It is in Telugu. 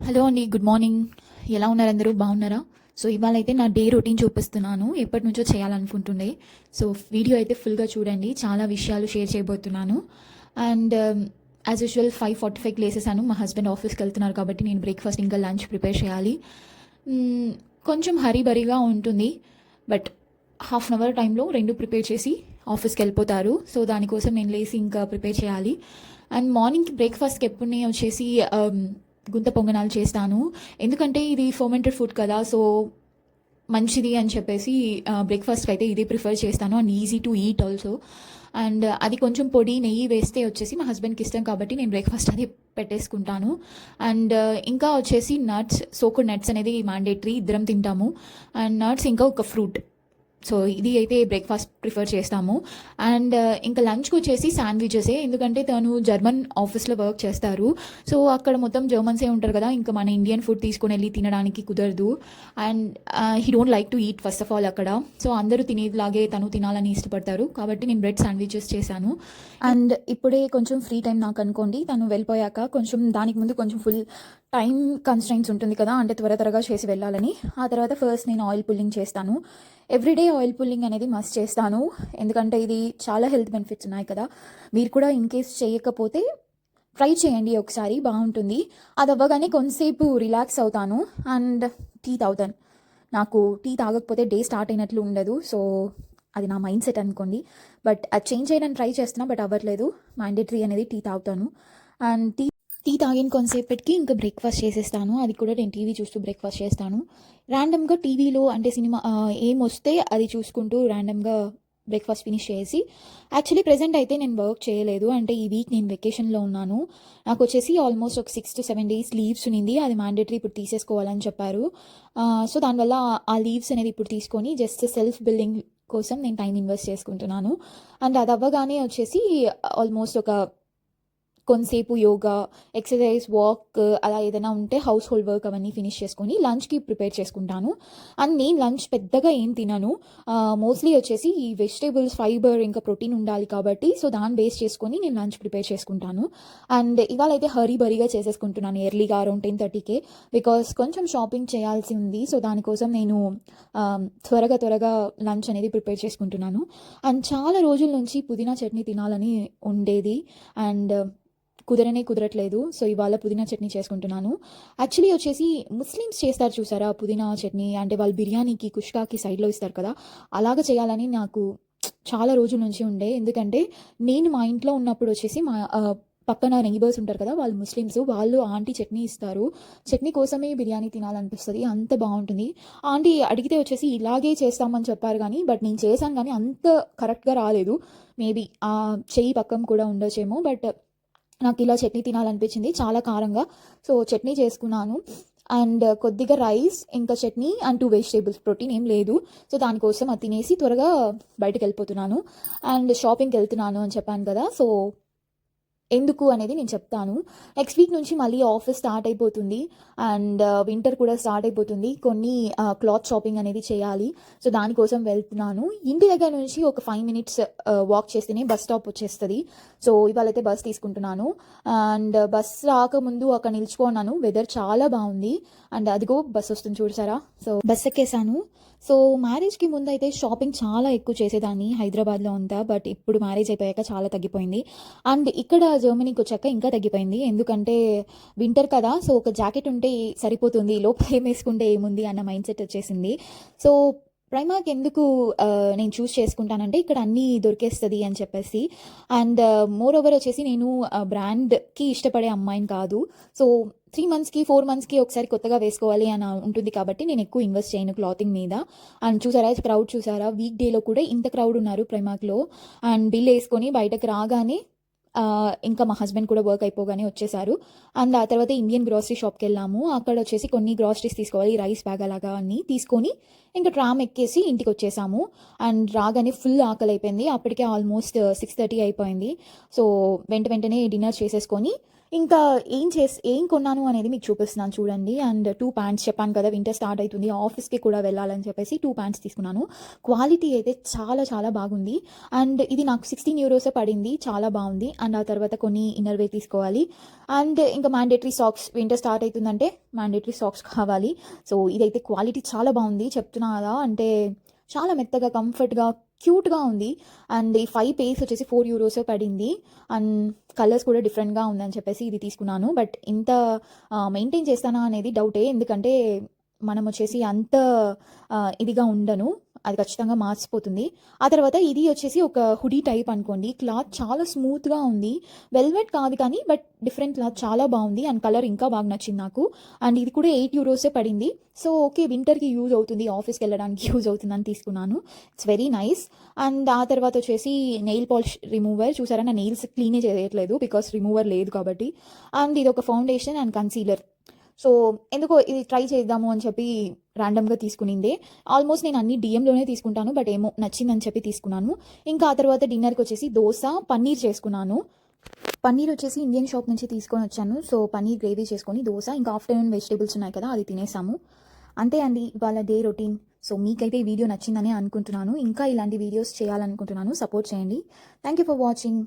హలో అండి, గుడ్ మార్నింగ్. ఎలా ఉన్నారు? అందరూ బాగున్నారా? సో ఇవాళ అయితే నా డే రొటీన్ చూపిస్తున్నాను. ఎప్పటి నుంచో చేయాలనుకుంటుండే. సో వీడియో అయితే ఫుల్గా చూడండి, చాలా విషయాలు షేర్ చేయబోతున్నాను. And as usual 5:45 లేసేసాను. మా హస్బెండ్ ఆఫీస్కి వెళ్తున్నారు కాబట్టి నేను బ్రేక్ఫాస్ట్ ఇంకా లంచ్ ప్రిపేర్ చేయాలి. మ్మ్, కొంచెం హరీబరీగా ఉంటుంది, బట్ హాఫ్ అన్ అవర్ టైంలో రెండు ప్రిపేర్ చేసి ఆఫీస్కి వెళ్ళిపోతారు. సో దానికోసం నేను లేసి ఇంకా ప్రిపేర్ చేయాలి. అండ్ మార్నింగ్కి బ్రేక్ఫాస్ట్కి ఎప్పుడు నేను వచ్చేసి గుంత పొంగనాలు చేస్తాను. ఎందుకంటే ఇది ఫర్మెంటెడ్ ఫుడ్ కదా, సో మంచిది అని చెప్పేసి బ్రేక్ఫాస్ట్కి అయితే ఇది ప్రిఫర్ చేస్తాను. And easy to eat also. And అది కొంచెం పొడి నెయ్యి వేస్తే వచ్చేసి మా హస్బెండ్కి ఇష్టం కాబట్టి నేను బ్రేక్ఫాస్ట్ అది పెట్టేసుకుంటాను. అండ్ ఇంకా వచ్చేసి నట్స్, సోకుడ్ నట్స్ అనేది మ్యాండేటరీ, ఇద్దరం తింటాము. అండ్ నట్స్ ఇంకా ఒక ఫ్రూట్. సో ఇది అయితే బ్రేక్ఫాస్ట్ ప్రిఫర్ చేస్తాము. అండ్ ఇంకా లంచ్కి వచ్చేసి శాండ్విచెసే, ఎందుకంటే తను జర్మన్ ఆఫీస్లో వర్క్ చేస్తారు. సో అక్కడ మొత్తం జర్మన్సే ఉంటారు కదా, ఇంకా మన ఇండియన్ ఫుడ్ తీసుకొని వెళ్ళి తినడానికి కుదరదు. And he don't like to eat first of all అక్కడ. సో అందరూ తినేలాగే తను తినాలని ఇష్టపడతారు కాబట్టి నేను బ్రెడ్ శాండ్విచెస్ చేశాను. అండ్ ఇప్పుడే కొంచెం ఫ్రీ టైం నాకు అనుకోండి, తను వెళ్ళిపోయాక కొంచెం దానికి ముందు కొంచెం ఫుల్ టైం కన్స్ట్రైంట్స్ ఉంటుంది కదా, అంటే త్వరగా చేసి వెళ్ళాలని. ఆ తర్వాత ఫస్ట్ నేను ఆయిల్ పుల్లింగ్ చేస్తాను. ఎవ్రీడే ఆయిల్ పుల్లింగ్ అనేది మస్ట్ చేస్తాను, ఎందుకంటే ఇది చాలా హెల్త్ బెనిఫిట్స్ ఉన్నాయి కదా. మీరు కూడా ఇన్ కేస్ చేయకపోతే ట్రై చేయండి ఒకసారి, బాగుంటుంది. అది అవ్వగానే కొంతసేపు రిలాక్స్ అవుతాను అండ్ టీ తాగుతాను. నాకు టీ తాగకపోతే డే స్టార్ట్ అయినట్లు ఉండదు. సో అది నా మైండ్ సెట్ అనుకోండి. బట్ అది చేంజ్ చేయడానికి ట్రై చేస్తున్నా, బట్ అవ్వట్లేదు. మ్యాండేటరీ అనేది టీ తాగుతాను. అండ్ టీ తాగిన కొంతసేపటికి ఇంకా బ్రేక్ఫాస్ట్ చేసేస్తాను. అది కూడా నేను టీవీ చూస్తూ బ్రేక్ఫాస్ట్ చేస్తాను. ర్యాండమ్గా టీవీలో అంటే సినిమా ఏం వస్తే అది చూసుకుంటూ ర్యాండమ్గా బ్రేక్ఫాస్ట్ ఫినిష్ చేసి, యాక్చువల్లీ ప్రెజెంట్ అయితే నేను వర్క్ చేయలేదు, అంటే ఈ వీక్ నేను వెకేషన్లో ఉన్నాను. నాకు వచ్చేసి ఆల్మోస్ట్ ఒక 6 to 7 days లీవ్స్ ఉన్నింది. అది మ్యాండేటరీ ఇప్పుడు తీసేసుకోవాలని చెప్పారు. సో దానివల్ల ఆ లీవ్స్ అనేది ఇప్పుడు తీసుకొని జస్ట్ సెల్ఫ్ బిల్డింగ్ కోసం నేను టైం ఇన్వెస్ట్ చేసుకుంటున్నాను. అండ్ అది అవ్వగానే వచ్చేసి ఆల్మోస్ట్ ఒక కొంతసేపు యోగా, ఎక్సర్సైజ్, వాక్ అలా ఏదైనా ఉంటే హౌస్ హోల్డ్ వర్క్ అవన్నీ ఫినిష్ చేసుకొని లంచ్కి ప్రిపేర్ చేసుకుంటాను. అండ్ నేను లంచ్ పెద్దగా ఏం తినను. మోస్ట్లీ వచ్చేసి ఈ వెజిటేబుల్స్, ఫైబర్ ఇంకా ప్రోటీన్ ఉండాలి కాబట్టి, సో దాన్ని బేస్ చేసుకొని నేను లంచ్ ప్రిపేర్ చేసుకుంటాను. అండ్ ఇవాళ అయితే హరీబరీగా చేసేసుకుంటున్నాను ఎర్లీగా అరౌండ్ 10:30కే, బికాస్ కొంచెం షాపింగ్ చేయాల్సి ఉంది. సో దానికోసం నేను త్వరగా లంచ్ అనేది ప్రిపేర్ చేసుకుంటున్నాను. అండ్ చాలా రోజుల నుంచి పుదీనా చట్నీ తినాలని ఉండేది, అండ్ కుదరట్లేదు. సో ఇవాళ పుదీనా చట్నీ చేసుకుంటున్నాను. యాక్చువల్లీ వచ్చేసి ముస్లిమ్స్ చేస్తారు చూసారా పుదీనా చట్నీ, అంటే వాళ్ళు బిర్యానీకి, కుష్కాకి సైడ్లో ఇస్తారు కదా, అలాగ చేయాలని నాకు చాలా రోజుల నుంచి ఉండే. ఎందుకంటే నేను మా ఇంట్లో ఉన్నప్పుడు వచ్చేసి మా పక్కన నైబర్స్ ఉంటారు కదా, వాళ్ళు ముస్లిమ్స్, వాళ్ళు ఆంటీ చట్నీ ఇస్తారు. చట్నీ కోసమే బిర్యానీ తినాలనిపిస్తుంది, అంత బాగుంటుంది. ఆంటీ అడిగితే వచ్చేసి ఇలాగే చేస్తామని చెప్పారు కానీ, బట్ నేను చేశాను కానీ అంత కరెక్ట్గా రాలేదు. మేబీ ఆ చెయ్యి పక్కం కూడా ఉండొచ్చేమో, బట్ నాకు ఇలా చట్నీ తినాలనిపించింది చాలా కారంగా. సో చట్నీ చేసుకున్నాను. అండ్ కొద్దిగా రైస్, ఇంకా చట్నీ అండ్ 2 వెజిటేబుల్స్, ప్రోటీన్ ఏం లేదు. సో దానికోసం అది తినేసి త్వరగా బయటకు వెళ్ళిపోతున్నాను. అండ్ షాపింగ్కి వెళ్తున్నాను అని చెప్పాను కదా, సో ఎందుకు అనేది నేను చెప్తాను. నెక్స్ట్ వీక్ నుంచి మళ్ళీ ఆఫీస్ స్టార్ట్ అయిపోతుంది అండ్ వింటర్ కూడా స్టార్ట్ అయిపోతుంది. కొన్ని క్లాత్ షాపింగ్ అనేది చేయాలి. సో దానికోసం వెళ్తున్నాను. ఇంటి దగ్గర నుంచి ఒక 5 minutes వాక్ చేస్తేనే బస్ స్టాప్ వచ్చేస్తుంది. సో ఇవాళైతే బస్ తీసుకుంటున్నాను. అండ్ బస్ రాకముందు అక్కడ నిల్చుకున్నాను. వెదర్ చాలా బాగుంది. అండ్ అదిగో బస్ వస్తుంది చూసారా. So bus ఎక్కేసాను. సో మ్యారేజ్కి ముందు అయితే షాపింగ్ చాలా ఎక్కువ చేసేదాన్ని హైదరాబాద్లో అంతా, బట్ ఇప్పుడు మ్యారేజ్ అయిపోయాక చాలా తగ్గిపోయింది. అండ్ ఇక్కడ జర్మనీకి వచ్చాక ఇంకా తగ్గిపోయింది, ఎందుకంటే వింటర్ కదా, సో ఒక జాకెట్ ఉంటే సరిపోతుంది, లోపల ఏం వేసుకుంటే ఏముంది అన్న మైండ్ సెట్ వచ్చేసింది. సో ప్రైమార్క్ ఎందుకు నేను చూస్ చేసుకుంటానంటే ఇక్కడ అన్నీ దొరికేస్తుంది అని చెప్పేసి. అండ్ మోర్ ఓవర్ వచ్చేసి నేను బ్రాండ్కి ఇష్టపడే అమ్మాయిని కాదు. సో 3 monthsకి 4 monthsకి ఒకసారి కొత్తగా వేసుకోవాలి అని ఉంటుంది కాబట్టి నేను ఎక్కువ ఇన్వెస్ట్ చేయను క్లాతింగ్ మీద. అండ్ చూసారా క్రౌడ్, చూసారా వీక్ డేలో కూడా ఇంత క్రౌడ్ ఉన్నారు ప్రైమార్క్లో. అండ్ బిల్ వేసుకొని బయటకు రాగానే ఇంకా మా హస్బెండ్ కూడా వర్క్ అయిపోగానే వచ్చేసారు. అండ్ ఆ తర్వాత ఇండియన్ గ్రాసరీ షాప్కి వెళ్ళాము. అక్కడ వచ్చేసి కొన్ని గ్రాసరీస్ తీసుకోవాలి, రైస్ బ్యాగ్ అలాగా అన్నీ తీసుకొని ఇంకా ట్రామ్ ఎక్కేసి ఇంటికి వచ్చేసాము. అండ్ రాగానే ఫుల్ ఆకలి అయిపోయింది. అప్పటికే ఆల్మోస్ట్ 6:30 అయిపోయింది. సో వెంటనే డిన్నర్ చేసేసుకొని ఇంకా ఏం కొన్నాను అనేది మీకు చూపిస్తున్నాను చూడండి. అండ్ 2 ప్యాంట్స్ చెప్పాను కదా! వింటర్ స్టార్ట్ అయితుంది. ఆఫీస్‌కి కూడా వెళ్ళాలని చెప్పేసి 2 ప్యాంట్స్ తీసుకున్నాను. క్వాలిటీ అయితే చాలా చాలా బాగుంది. అండ్ ఇది నాకు 16 యూరోసే పడింది. చాలా బాగుంది. అండ్ ఆ తర్వాత కొన్ని ఇన్నర్ వేర్ తీసుకోవాలి. అండ్ ఇంకా మ్యాండేటరీ సాక్స్ వింటర్ స్టార్ట్ అవుతుందంటే మ్యాండేటరీ సాక్స్ కావాలి. సో ఇదైతే క్వాలిటీ చాలా బాగుంది. చెప్తున్నా కదా! అంటే చాలా మెత్తగా, కంఫర్ట్‌గా, క్యూట్‌గా ఉంది. అండ్ ఈ 5 పెయిర్స్ వచ్చేసి 4 యూరోసే పడింది. అండ్ కలర్స్ కూడా డిఫరెంట్‌గా ఉందని చెప్పేసి ఇది తీసుకున్నాను. బట్ ఇంత మెయింటైన్ చేస్తానా అనేది డౌటే. ఎందుకంటే మనం వచ్చేసి అంత ఇదిగా ఉండను. అది ఖచ్చితంగా మార్చిపోతుంది. ఆ తర్వాత ఇది వచ్చేసి ఒక హుడీ టైప్ అనుకోండి. క్లాత్ చాలా స్మూత్‌గా ఉంది. వెల్వెట్ కాదు కానీ బట్ డిఫరెంట్ క్లాత్ చాలా బాగుంది. అండ్ కలర్ ఇంకా బాగా నచ్చింది నాకు. అండ్ ఇది కూడా 8 యూరోసే పడింది. సో ఓకే, వింటర్‌కి యూజ్ అవుతుంది. ఆఫీస్‌కి వెళ్ళడానికి యూజ్ అవుతుందని తీసుకున్నాను. It's very nice. అండ్ ఆ తర్వాత వచ్చేసి నెయిల్ పాలిష్ రిమూవర్. చూసారా, నా నెయిల్స్ క్లీనే చేయట్లేదు బికాస్ రిమూవర్ లేదు కాబట్టి. అండ్ ఇది ఒక ఫౌండేషన్ అండ్ కన్సీలర్. సో ఎందుకో ఇది ట్రై చేద్దాము అని చెప్పి ర్యాండమ్గా తీసుకునిందే. ఆల్మోస్ట్ నేను అన్ని డిఎంలోనే తీసుకుంటాను. బట్ ఏమో నచ్చిందని చెప్పి తీసుకున్నాను. ఇంకా ఆ తర్వాత డిన్నర్కి వచ్చేసి దోశ, పన్నీర్ చేసుకున్నాను. పన్నీర్ వచ్చేసి ఇండియన్ షాప్ నుంచి తీసుకొని వచ్చాను. సో పన్నీర్ గ్రేవీ చేసుకొని దోశ, ఇంకా ఆఫ్టర్నూన్ వెజిటేబుల్స్ ఉన్నాయి కదా, అది తినేసాము. అంతే అండి ఇవాళ డే రొటీన్. సో మీకైతే ఈ వీడియో నచ్చిందని అనుకుంటున్నాను. ఇంకా ఇలాంటి వీడియోస్ చేయాలనుకుంటున్నాను. సపోర్ట్ చేయండి. Thank you for watching.